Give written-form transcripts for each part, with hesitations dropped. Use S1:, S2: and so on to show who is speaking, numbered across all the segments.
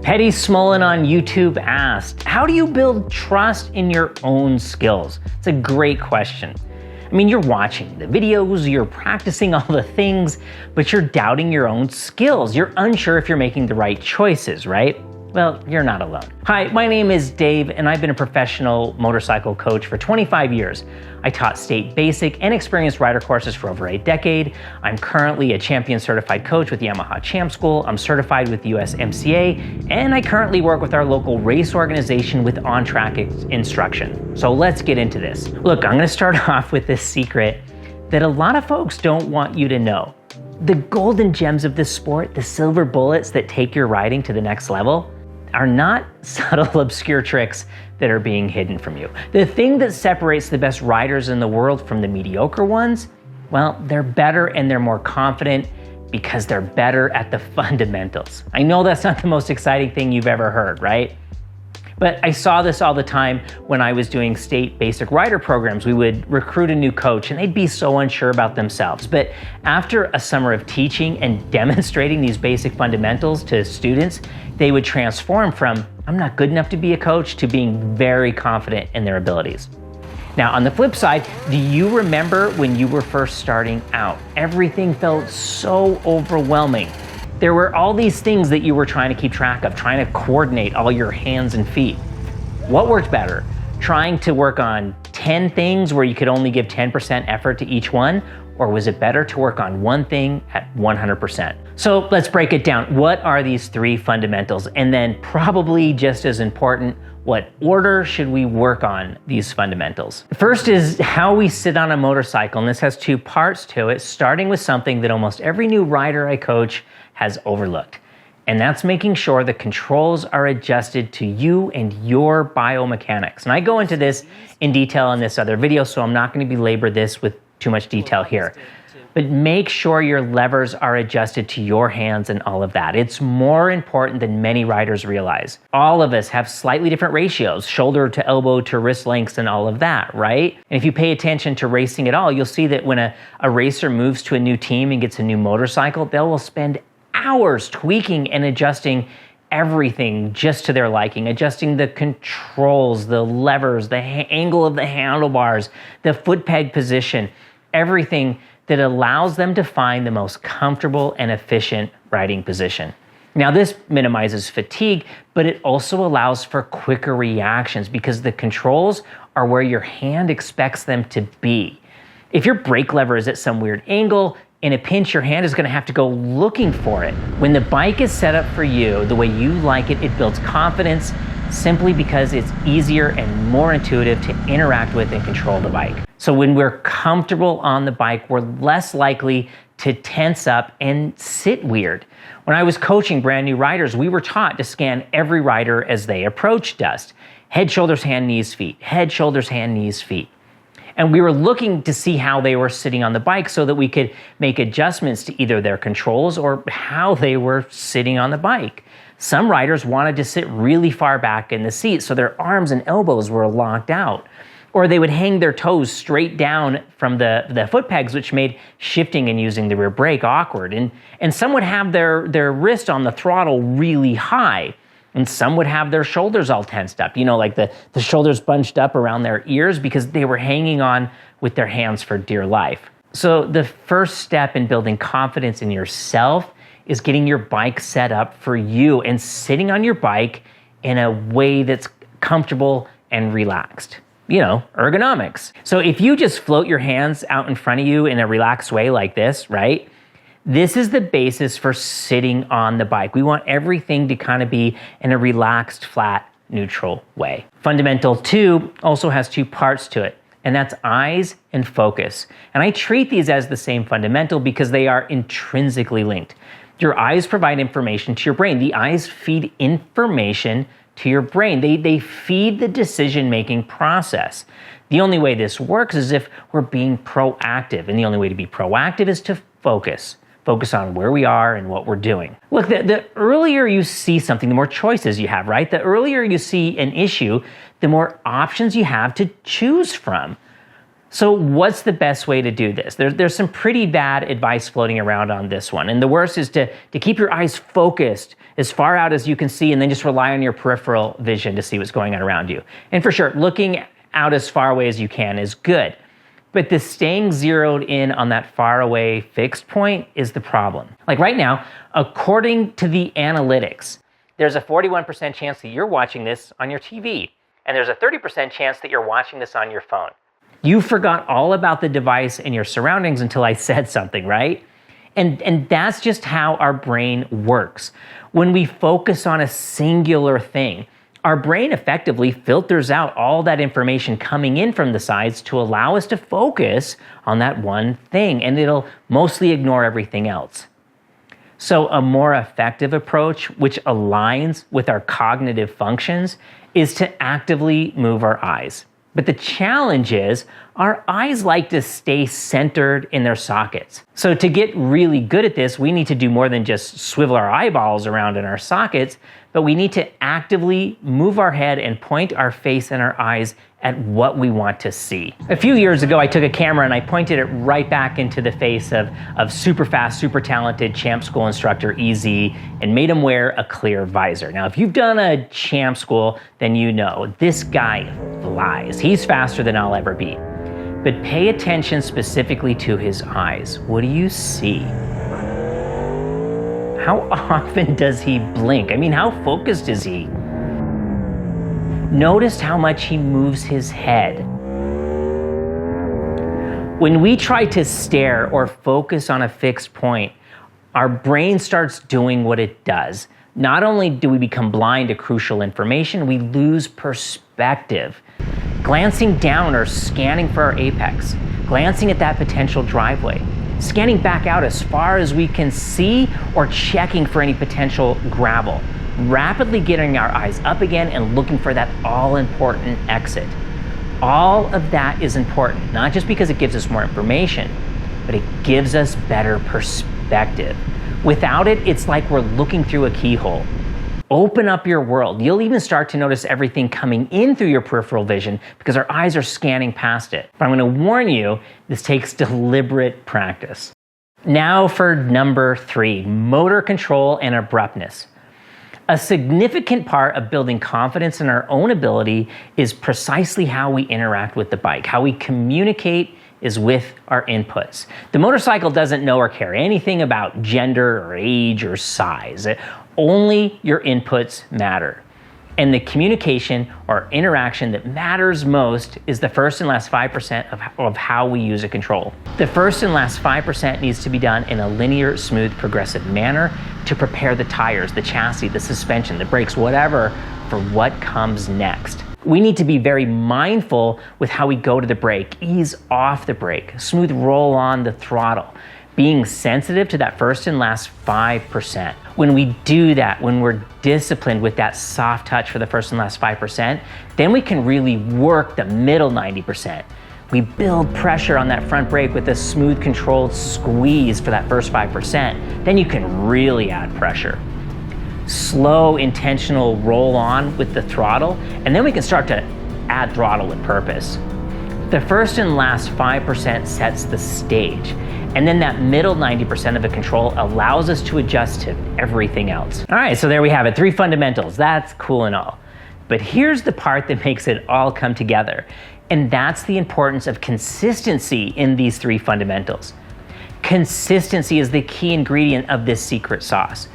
S1: Petty Smolin on YouTube asked, how do you build trust in your own skills? It's a great question. I mean, you're watching the videos, you're practicing all the things, but you're doubting your own skills. You're unsure if you're making the right choices, right? Well, you're not alone. Hi, my name is Dave, and I've been a professional motorcycle coach for 25 years. I taught state basic and experienced rider courses for over a decade. I'm currently a champion certified coach with Yamaha Champ School. I'm certified with USMCA, and I currently work with our local race organization with on-track instruction. So let's get into this. Look, I'm gonna start off with this secret that a lot of folks don't want you to know. The golden gems of this sport, the silver bullets that take your riding to the next level, are not subtle, obscure tricks that are being hidden from you. The thing that separates the best riders in the world from the mediocre ones, well, they're better and they're more confident because they're better at the fundamentals. I know that's not the most exciting thing you've ever heard, right? But I saw this all the time when I was doing state basic rider programs. We would recruit a new coach and they'd be so unsure about themselves. But after a summer of teaching and demonstrating these basic fundamentals to students, they would transform from, I'm not good enough to be a coach, to being very confident in their abilities. Now, on the flip side, do you remember when you were first starting out? Everything felt so overwhelming. There were all these things that you were trying to keep track of, trying to coordinate all your hands and feet. What worked better? Trying to work on 10 things where you could only give 10% effort to each one? Or was it better to work on one thing at 100%? So let's break it down. What are these three fundamentals? And then probably just as important, what order should we work on these fundamentals? First is how we sit on a motorcycle, and this has two parts to it, starting with something that almost every new rider I coach has overlooked. And that's making sure the controls are adjusted to you and your biomechanics. And I go into this in detail in this other video, so I'm not going to belabor this with too much detail here. But make sure your levers are adjusted to your hands and all of that. It's more important than many riders realize. All of us have slightly different ratios, shoulder to elbow to wrist lengths and all of that, right? And if you pay attention to racing at all, you'll see that when a racer moves to a new team and gets a new motorcycle, they will spend hours tweaking and adjusting everything just to their liking, adjusting the controls, the levers, the angle of the handlebars, the foot peg position, everything that allows them to find the most comfortable and efficient riding position. Now, this minimizes fatigue, but it also allows for quicker reactions because the controls are where your hand expects them to be. If your brake lever is at some weird angle, in a pinch, your hand is going to have to go looking for it. When the bike is set up for you the way you like it, it builds confidence simply because it's easier and more intuitive to interact with and control the bike. So when we're comfortable on the bike, we're less likely to tense up and sit weird. When I was coaching brand new riders, we were taught to scan every rider as they approached us. Head, shoulders, hand, knees, feet. Head, shoulders, hand, knees, feet. And we were looking to see how they were sitting on the bike so that we could make adjustments to either their controls or how they were sitting on the bike. Some riders wanted to sit really far back in the seat so their arms and elbows were locked out. Or they would hang their toes straight down from the foot pegs, which made shifting and using the rear brake awkward. And some would have their wrist on the throttle really high. And some would have their shoulders all tensed up, like the shoulders bunched up around their ears because they were hanging on with their hands for dear life. So the first step in building confidence in yourself is getting your bike set up for you and sitting on your bike in a way that's comfortable and relaxed. Ergonomics. So if you just float your hands out in front of you in a relaxed way like this, right? This is the basis for sitting on the bike. We want everything to kind of be in a relaxed, flat, neutral way. Fundamental 2 also has two parts to it, and that's eyes and focus. And I treat these as the same fundamental because they are intrinsically linked. Your eyes provide information to your brain. The eyes feed information to your brain. They feed the decision-making process. The only way this works is if we're being proactive, and the only way to be proactive is to focus. Focus on where we are and what we're doing. Look, the earlier you see something, the more choices you have, right? The earlier you see an issue, the more options you have to choose from. So what's the best way to do this? There's some pretty bad advice floating around on this one. And the worst is to keep your eyes focused as far out as you can see and then just rely on your peripheral vision to see what's going on around you. And for sure, looking out as far away as you can is good. But the staying zeroed in on that far away fixed point is the problem. Like right now, according to the analytics, there's a 41% chance that you're watching this on your TV. And there's a 30% chance that you're watching this on your phone. You forgot all about the device and your surroundings until I said something, right? And that's just how our brain works. When we focus on a singular thing, our brain effectively filters out all that information coming in from the sides to allow us to focus on that one thing, and it'll mostly ignore everything else. So a more effective approach, which aligns with our cognitive functions, is to actively move our eyes. But the challenge is our eyes like to stay centered in their sockets. So to get really good at this, we need to do more than just swivel our eyeballs around in our sockets, but we need to actively move our head and point our face and our eyes at what we want to see. A few years ago, I took a camera and I pointed it right back into the face of super fast, super talented champ school instructor EZ and made him wear a clear visor. Now, if you've done a champ school, then you know this guy flies. He's faster than I'll ever be. But pay attention specifically to his eyes. What do you see? How often does he blink? I mean, how focused is he? Notice how much he moves his head. When we try to stare or focus on a fixed point, our brain starts doing what it does. Not only do we become blind to crucial information, we lose perspective. Glancing down or scanning for our apex, glancing at that potential driveway, scanning back out as far as we can see, or checking for any potential gravel. Rapidly getting our eyes up again and looking for that all-important exit. All of that is important, not just because it gives us more information, but it gives us better perspective. Without it, it's like we're looking through a keyhole. Open up your world. You'll even start to notice everything coming in through your peripheral vision because our eyes are scanning past it. But I'm going to warn you, this takes deliberate practice. Now for number 3, motor control and abruptness. A significant part of building confidence in our own ability is precisely how we interact with the bike. How we communicate is with our inputs. The motorcycle doesn't know or care anything about gender or age or size. Only your inputs matter. And the communication or interaction that matters most is the first and last 5% of how we use a control. The first and last 5% needs to be done in a linear, smooth, progressive manner to prepare the tires, the chassis, the suspension, the brakes, whatever, for what comes next. We need to be very mindful with how we go to the brake, ease off the brake, smooth roll on the throttle, being sensitive to that first and last 5%. When we do that, when we're disciplined with that soft touch for the first and last 5%, then we can really work the middle 90%. We build pressure on that front brake with a smooth controlled squeeze for that first 5%. Then you can really add pressure. Slow, intentional roll on with the throttle, and then we can start to add throttle with purpose. The first and last 5% sets the stage, and then that middle 90% of the control allows us to adjust to everything else. All right, so there we have it, 3 fundamentals. That's cool and all. But here's the part that makes it all come together, and that's the importance of consistency in these 3 fundamentals. Consistency is the key ingredient of this secret sauce.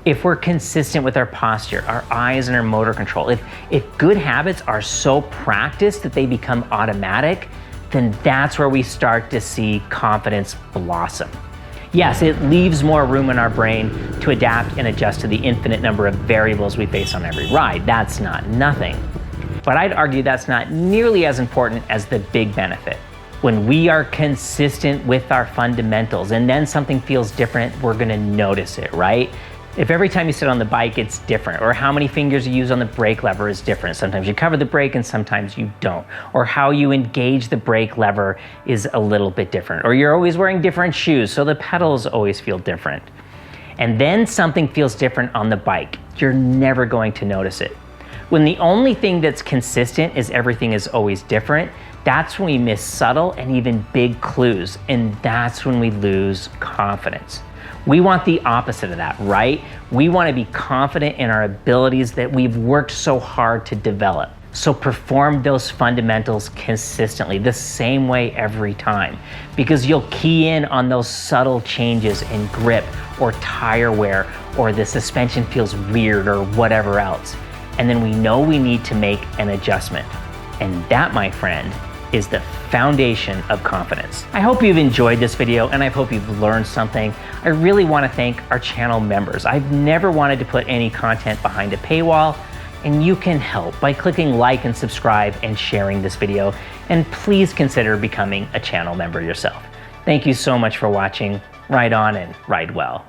S1: If we're consistent with our posture, our eyes, and our motor control, if good habits are so practiced that they become automatic, then that's where we start to see confidence blossom. Yes, it leaves more room in our brain to adapt and adjust to the infinite number of variables we face on every ride. That's not nothing. But I'd argue that's not nearly as important as the big benefit. When we are consistent with our fundamentals and then something feels different, we're gonna notice it, right? If every time you sit on the bike it's different, or how many fingers you use on the brake lever is different, sometimes you cover the brake and sometimes you don't, or how you engage the brake lever is a little bit different, or you're always wearing different shoes so the pedals always feel different, and then something feels different on the bike, you're never going to notice it. When the only thing that's consistent is everything is always different, That's when we miss subtle and even big clues, and that's when we lose confidence. We want the opposite of that, right? We want to be confident in our abilities that we've worked so hard to develop. So perform those fundamentals consistently, the same way every time, because you'll key in on those subtle changes in grip or tire wear, or the suspension feels weird or whatever else. And then we know we need to make an adjustment. And that, my friend, is the foundation of confidence. I hope you've enjoyed this video and I hope you've learned something. I really want to thank our channel members. I've never wanted to put any content behind a paywall, and you can help by clicking like and subscribe and sharing this video. And please consider becoming a channel member yourself. Thank you so much for watching. Ride on and ride well.